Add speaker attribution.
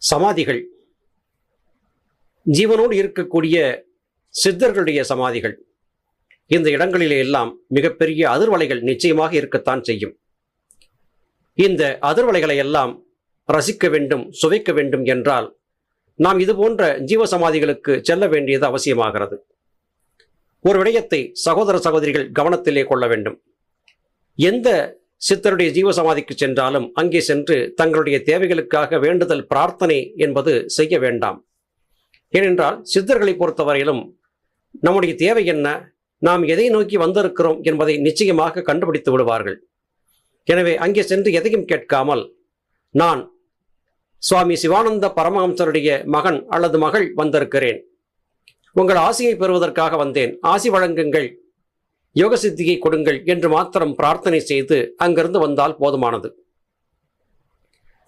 Speaker 1: சமாதிகள் ஜீவனோடு இருக்கக்கூடிய சித்தர்களுடைய சமாதிகள். இந்த இடங்களிலே எல்லாம் மிகப்பெரிய அதிர்வலைகள் நிச்சயமாக இருக்கத்தான் செய்யும். இந்த அதிர்வலைகளை எல்லாம் ரசிக்க வேண்டும், சுவைக்க வேண்டும் என்றால் நாம் இது போன்ற ஜீவசமாதிகளுக்கு செல்ல வேண்டியது அவசியமாகிறது. ஒரு விடயத்தை சகோதர சகோதரிகள் கவனத்திலே கொள்ள வேண்டும். எந்த சித்தருடைய ஜீவசமாதிக்கு சென்றாலும் அங்கே சென்று தங்களுடைய தேவைகளுக்காக வேண்டுதல், பிரார்த்தனை என்பது செய்ய வேண்டாம். ஏனென்றால் சித்தர்களை பொறுத்தவரையிலும் நம்முடைய தேவை என்ன, நாம் எதை நோக்கி வந்திருக்கிறோம் என்பதை நிச்சயமாக கண்டுபிடித்து விடுவார்கள். எனவே அங்கே சென்று எதையும் கேட்காமல், நான் சுவாமி சிவானந்த பரமஹம்சருடைய மகன் அல்லது மகள் வந்திருக்கிறேன், உங்கள் ஆசியை பெறுவதற்காக வந்தேன், ஆசி வழங்குங்கள், யோக சித்தியை கொடுங்கள் என்று மாத்திரம் பிரார்த்தனை செய்து அங்கிருந்து வந்தால் போதுமானது.